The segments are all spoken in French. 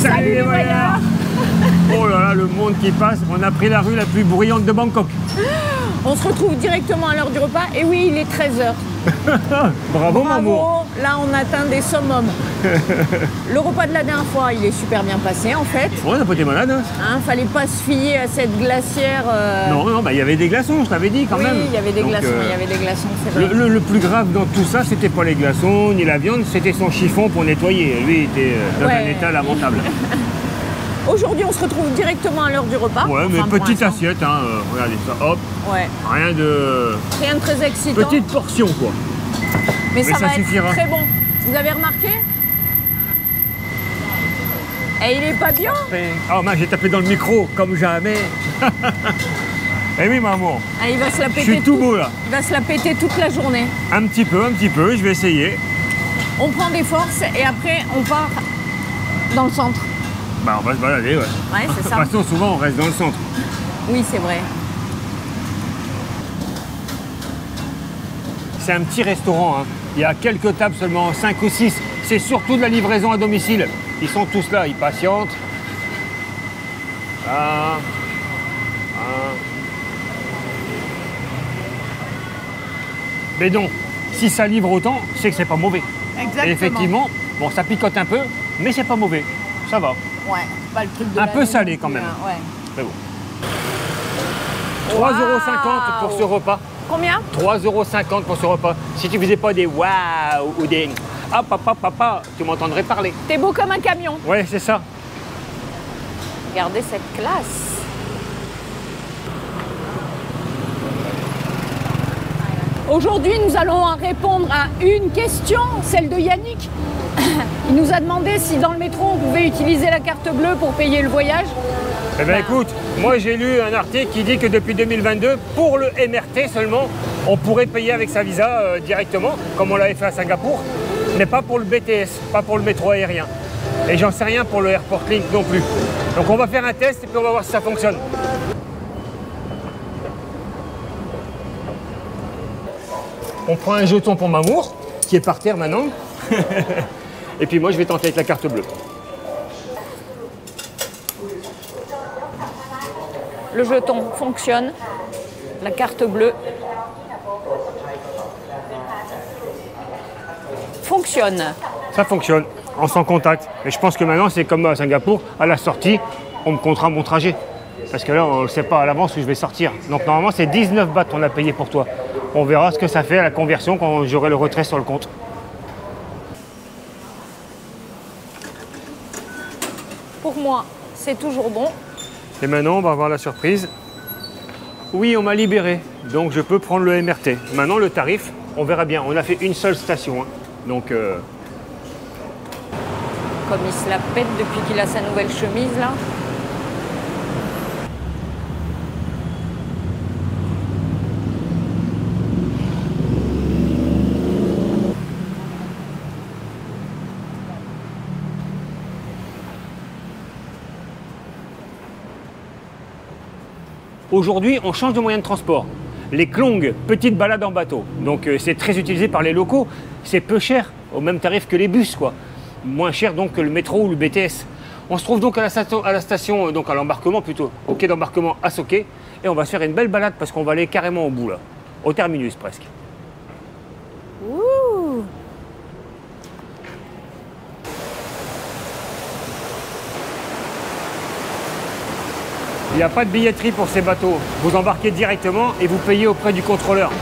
Salut les voyageurs. Oh là là, le monde qui passe. On a pris la rue la plus bruyante de Bangkok. On se retrouve directement à l'heure du repas. Et oui, il est 13h. Bravo, mon amour. Là, on atteint des summums. Le repas de la dernière fois, il est super bien passé, en fait. Ouais, on n'a pas été malade. Fallait pas se fier à cette glacière. Non, bah, il y avait des glaçons, je t'avais dit quand même. Oui, il y avait des glaçons, c'est vrai. Le plus grave dans tout ça, c'était pas les glaçons ni la viande, c'était son chiffon pour nettoyer. Lui, il était dans un état lamentable. Aujourd'hui, on se retrouve directement à l'heure du repas. Ouais, mais petite assiette, hein, regardez ça, hop. Ouais. Rien de très excitant. Petite portion, quoi. Mais ça va suffira. être très bon. Vous avez remarqué? Et il est pas bien. Oh, j'ai tapé dans le micro, comme jamais. Eh oui, maman. Il va se la péter. Je suis tout beau, là. Il va se la péter toute la journée. Un petit peu, je vais essayer. On prend des forces et après, on part dans le centre. Bah, on va se balader, ouais. Ouais, c'est ça. De toute façon, souvent, on reste dans le centre. Oui, c'est vrai. C'est un petit restaurant, hein. Il y a quelques tables seulement, 5 ou 6. C'est surtout de la livraison à domicile. Ils sont tous là, ils patientent. Là. Mais donc, si ça livre autant, c'est que c'est pas mauvais. Exactement. Et effectivement, bon, ça picote un peu, mais c'est pas mauvais. Ça va. Ouais, pas le truc de un peu salé quand même. Ouais. C'est bon. 3,50 € pour ce repas. Combien? 3,50 € pour ce repas. Si tu faisais pas des waouh ou des ah papa, tu m'entendrais parler. T'es beau comme un camion. Ouais, c'est ça. Regardez cette classe. Aujourd'hui, nous allons répondre à une question, celle de Yannick. Il nous a demandé si dans le métro, on pouvait utiliser la carte bleue pour payer le voyage. Eh bien écoute, moi j'ai lu un article qui dit que depuis 2022, pour le MRT seulement, on pourrait payer avec sa visa directement, comme on l'avait fait à Singapour, mais pas pour le BTS, pas pour le métro aérien. Et j'en sais rien pour le Airport Link non plus. Donc on va faire un test et puis on va voir si ça fonctionne. On prend un jeton pour Mamour, qui est par terre maintenant. Et puis moi je vais tenter avec la carte bleue. Le jeton fonctionne. La carte bleue fonctionne. Ça fonctionne, en sans contact. Et je pense que maintenant c'est comme à Singapour, à la sortie, on me comptera mon trajet. Parce que là, on ne sait pas à l'avance où je vais sortir. Donc normalement c'est 19 bahts qu'on a payé pour toi. On verra ce que ça fait à la conversion quand j'aurai le retrait sur le compte. Pour moi, c'est toujours bon. Et maintenant, on va voir la surprise. Oui, on m'a libéré, donc je peux prendre le MRT. Maintenant, le tarif, on verra bien. On a fait une seule station, hein. Donc... Comme il se la pète depuis qu'il a sa nouvelle chemise, là. Aujourd'hui, on change de moyen de transport. Les klongs, petites balades en bateau. Donc c'est très utilisé par les locaux. C'est peu cher, au même tarif que les bus, quoi. Moins cher donc que le métro ou le BTS. On se trouve donc à la station, donc à l'embarquement plutôt, au quai d'embarquement à Soké. Et on va se faire une belle balade parce qu'on va aller carrément au bout là. Au terminus presque. Ouh. Il n'y a pas de billetterie pour ces bateaux. Vous embarquez directement et vous payez auprès du contrôleur.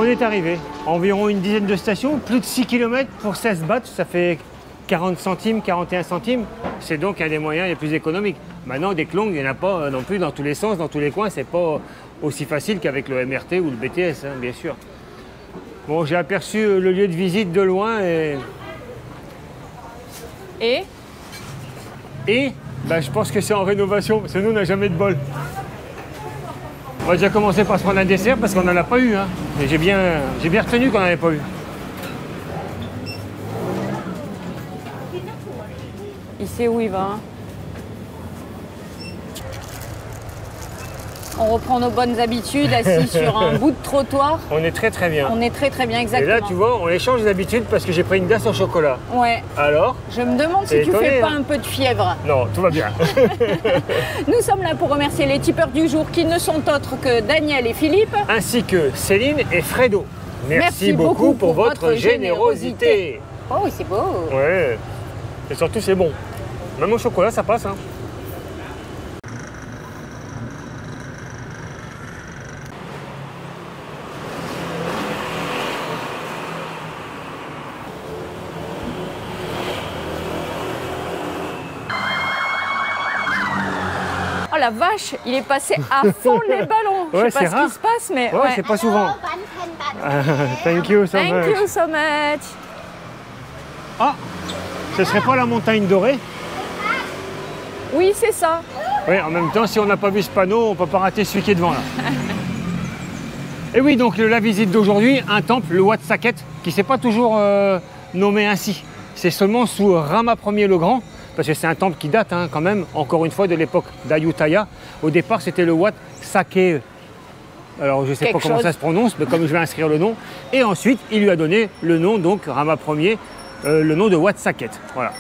On est arrivé. Environ une dizaine de stations, plus de 6 km pour 16 bahts, ça fait 40 centimes, 41 centimes. C'est donc un des moyens les plus économiques. Maintenant, des klongs, il n'y en a pas non plus dans tous les sens, dans tous les coins. C'est pas aussi facile qu'avec le MRT ou le BTS, hein, bien sûr. Bon, j'ai aperçu le lieu de visite de loin Et ben, je pense que c'est en rénovation, parce que nous, on n'a jamais de bol. On va déjà commencer par se prendre un dessert, parce qu'on n'en a pas eu. Hein. Et j'ai bien retenu qu'on n'en avait pas eu. Il sait où il va. Hein. On reprend nos bonnes habitudes, assis sur un bout de trottoir. On est très très bien. On est très très bien, exactement. Et là, tu vois, on échange d'habitude parce que j'ai pris une glace au chocolat. Ouais. Alors? Je me demande si tu fais pas un peu de fièvre. Non, tout va bien. Nous sommes là pour remercier les tipeurs du jour qui ne sont autres que Daniel et Philippe. Ainsi que Céline et Fredo. Merci beaucoup pour votre générosité. Oh, c'est beau. Ouais. Et surtout, c'est bon. Même au chocolat, ça passe. Hein. Oh la vache, il est passé à fond les ballons. Ouais, je sais pas ce qui se passe, mais... Ouais, c'est pas souvent. Thank you so much. Thank you so much. Ah, ce serait pas la montagne dorée? Oui, c'est ça. Oui, en même temps, si on n'a pas vu ce panneau, on peut pas rater celui qui est devant là. Et oui, donc la visite d'aujourd'hui, un temple, le Wat Saket, qui ne s'est pas toujours nommé ainsi. C'est seulement sous Rama Ier le Grand, parce que c'est un temple qui date hein, quand même, encore une fois, de l'époque d'Ayutthaya. Au départ, c'était le Wat Sakhe. Alors, je ne sais pas comment ça se prononce, mais comme je vais inscrire le nom. Et ensuite, il lui a donné le nom, donc Rama Ier, le nom de Wat Saket. Voilà.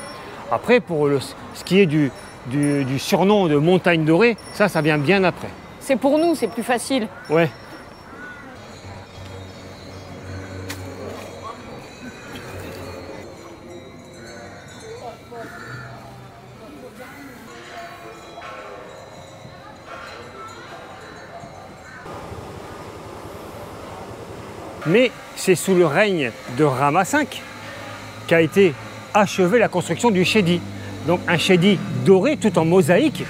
Après, pour ce qui est du surnom de montagne dorée, ça vient bien après. C'est pour nous, c'est plus facile. Ouais. Mais c'est sous le règne de Rama V qu'a été achevée la construction du Chedi. Donc un Chedi doré tout en mosaïque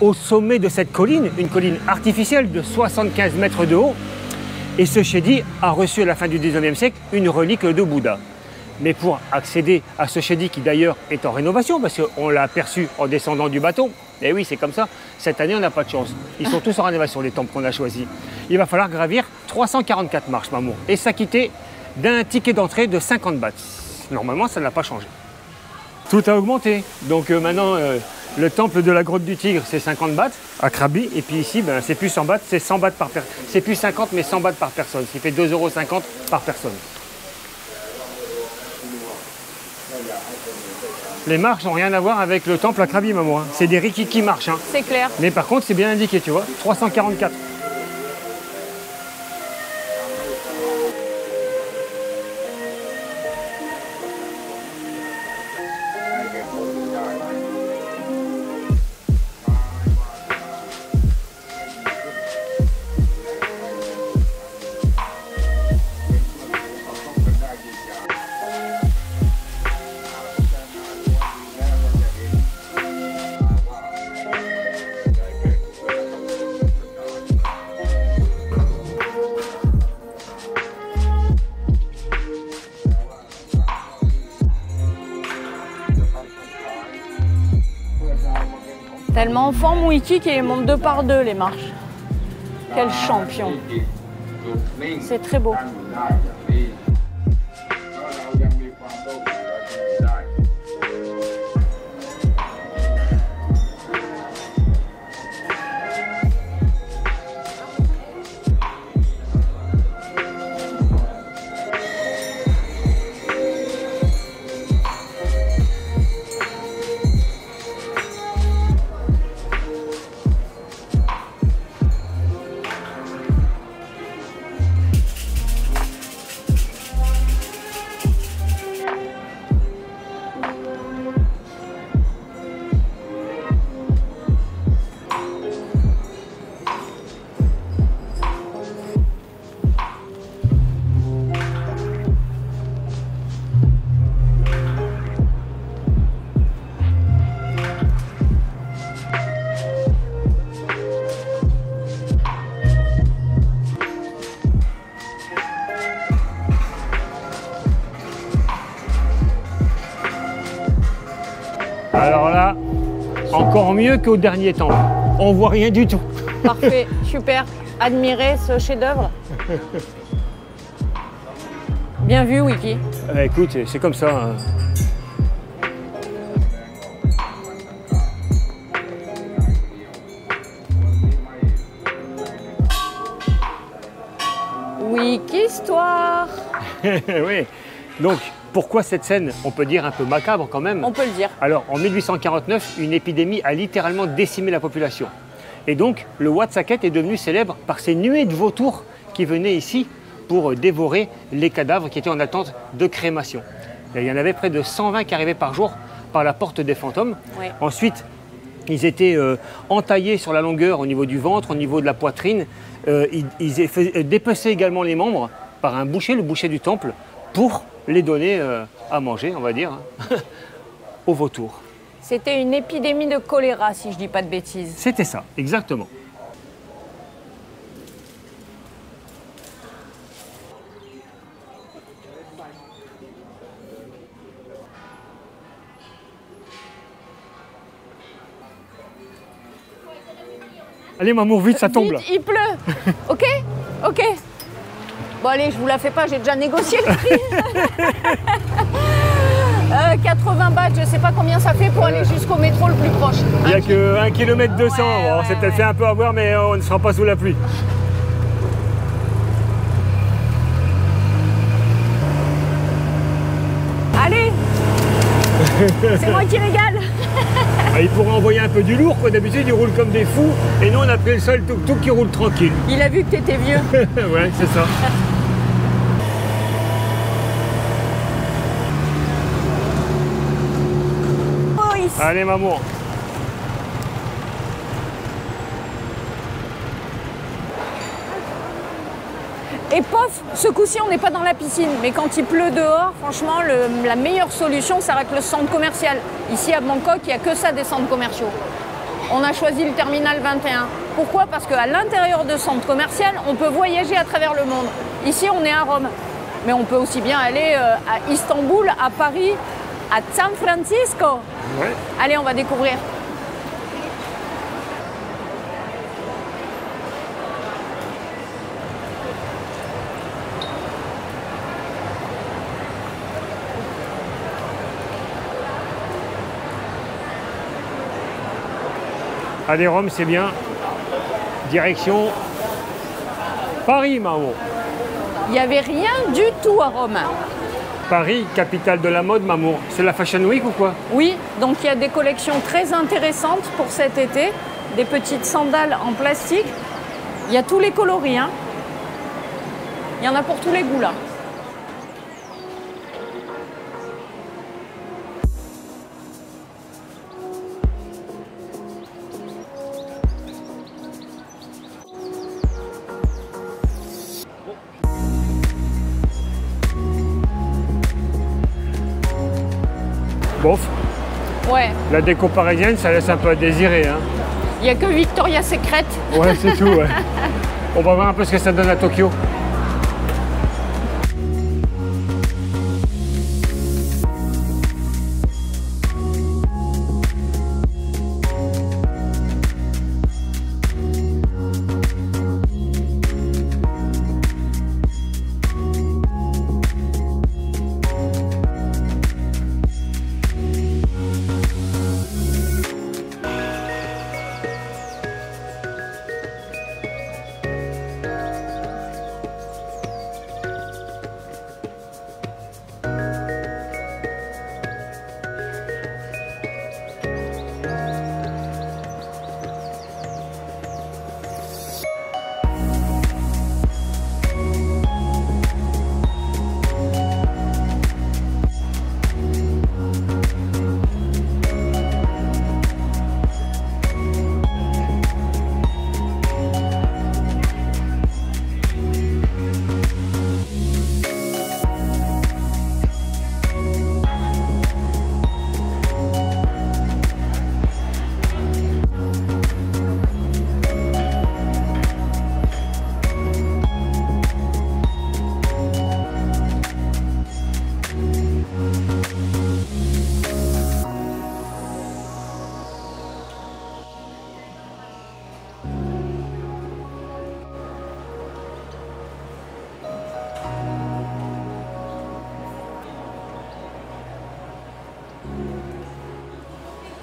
au sommet de cette colline, une colline artificielle de 75 mètres de haut. Et ce Chedi a reçu à la fin du 19e siècle une relique de Bouddha. Mais pour accéder à ce Chedi, qui d'ailleurs est en rénovation, parce qu'on l'a aperçu en descendant du bateau, et oui c'est comme ça, cette année on n'a pas de chance. Ils sont tous en rénovation, les temples qu'on a choisis. Il va falloir gravir 344 marches, maman, et s'acquitter d'un ticket d'entrée de 50 bahts. Normalement ça n'a pas changé. Tout a augmenté, donc maintenant le temple de la grotte du Tigre c'est 50 bahts à Krabi, et puis ici ben, c'est plus 100 bahts, c'est 100 bahts par personne. C'est plus 50 mais 100 bahts par personne, ce qui fait 2,50 € par personne. Les marches n'ont rien à voir avec le temple à Krabi, maman. Hein. C'est des rikiki marches. Hein. C'est clair. Mais par contre, c'est bien indiqué, tu vois. 344. Tellement en forme, Wiki, qu'il monte 2 par 2 les marches. Quel champion. C'est très beau. encore mieux qu'au dernier temple. On voit rien du tout. Parfait, super. Admirez ce chef-d'œuvre. Bien vu, Wiki. Écoute, c'est comme ça. Hein. Wiki Histoire. Oui. Donc, pourquoi cette scène, on peut dire un peu macabre quand même? On peut le dire. Alors, en 1849, une épidémie a littéralement décimé la population. Et donc, le Ouatsaket est devenu célèbre par ces nuées de vautours qui venaient ici pour dévorer les cadavres qui étaient en attente de crémation. Et il y en avait près de 120 qui arrivaient par jour par la porte des fantômes. Oui. Ensuite, ils étaient entaillés sur la longueur au niveau du ventre, au niveau de la poitrine. Ils dépeçaient également les membres par un boucher, le boucher du temple, pour les donner à manger, on va dire, hein, aux vautours. C'était une épidémie de choléra, si je dis pas de bêtises. C'était ça, exactement. Allez Mamour, vite, ça tombe là. Vite, il pleut. Ok, ok. Bon allez, je vous la fais pas, j'ai déjà négocié le prix. 80 bahts, je sais pas combien ça fait pour aller jusqu'au métro le plus proche. Il n'y a que 1 km 200, Ouais, bon, ouais, c'est peut-être ouais. fait un peu avoir, mais on ne sera pas sous la pluie. Allez. C'est moi qui régale. Ah, il pourrait envoyer un peu du lourd, quoi. D'habitude, ils roulent comme des fous, et nous, on a pris le seul tuk-tuk qui roule tranquille. Il a vu que t'étais vieux. Ouais, c'est ça. Maurice. Allez, Mamour. Et pof, ce coup-ci, on n'est pas dans la piscine. Mais quand il pleut dehors, franchement, la meilleure solution, ça reste le centre commercial. Ici, à Bangkok, il n'y a que ça, des centres commerciaux. On a choisi le terminal 21. Pourquoi? Parce qu'à l'intérieur de centre commercial, on peut voyager à travers le monde. Ici, on est à Rome. Mais on peut aussi bien aller à Istanbul, à Paris, à San Francisco. Ouais. Allez, on va découvrir. Allez, Rome, c'est bien. Direction Paris, Mamour. Il n'y avait rien du tout à Rome. Paris, capitale de la mode, Mamour. C'est la Fashion Week ou quoi? Oui, donc il y a des collections très intéressantes pour cet été. Des petites sandales en plastique. Il y a tous les coloris, hein. Il y en a pour tous les goûts, là. Bof, Ouais, la déco parisienne, ça laisse un peu à désirer. Hein. il n'y a que Victoria's Secret. Ouais, c'est tout. Ouais. On va voir un peu ce que ça donne à Tokyo.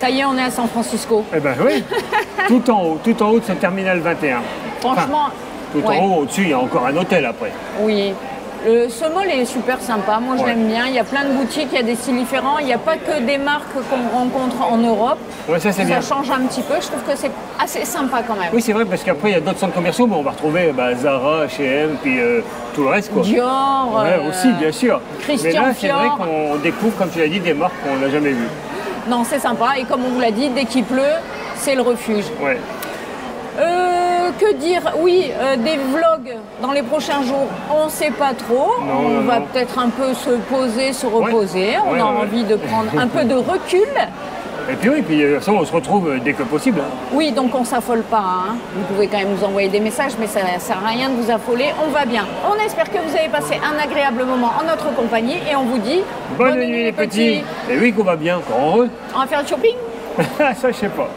Ça y est, on est à San Francisco. Eh ben oui, tout en haut de ce terminal 21. Franchement, Tout en haut, au-dessus, il y a encore un hôtel après. oui. Ce mall est super sympa, moi je l'aime bien. Il y a plein de boutiques, il y a des styles différents. Il n'y a pas que des marques qu'on rencontre en Europe. Ouais, ça c'est bien. Ça change un petit peu, je trouve que c'est assez sympa quand même. Oui, c'est vrai, parce qu'après, il y a d'autres centres commerciaux, mais on va retrouver Zara, H&M, puis tout le reste, quoi. Dior, Ouais, aussi, bien sûr. Christian Mais là, c'est vrai Dior. qu'on découvre, comme tu l'as dit, des marques qu'on n'a jamais vues. Non, c'est sympa. Et comme on vous l'a dit, dès qu'il pleut, c'est le refuge. Ouais. Que dire? Oui, des vlogs dans les prochains jours, on ne sait pas trop. Non, on va peut-être un peu se poser, se reposer. On Ouais, a ouais. envie de prendre un peu de recul. Et puis oui, de toute façon, on se retrouve dès que possible. Hein. Oui, donc on ne s'affole pas. Hein. Vous pouvez quand même nous envoyer des messages, mais ça ne sert à rien de vous affoler. On va bien. On espère que vous avez passé un agréable moment en notre compagnie et on vous dit Bonne nuit les petits. Et oui qu'on va bien, encore heureux. On va faire le shopping. Ça, je sais pas.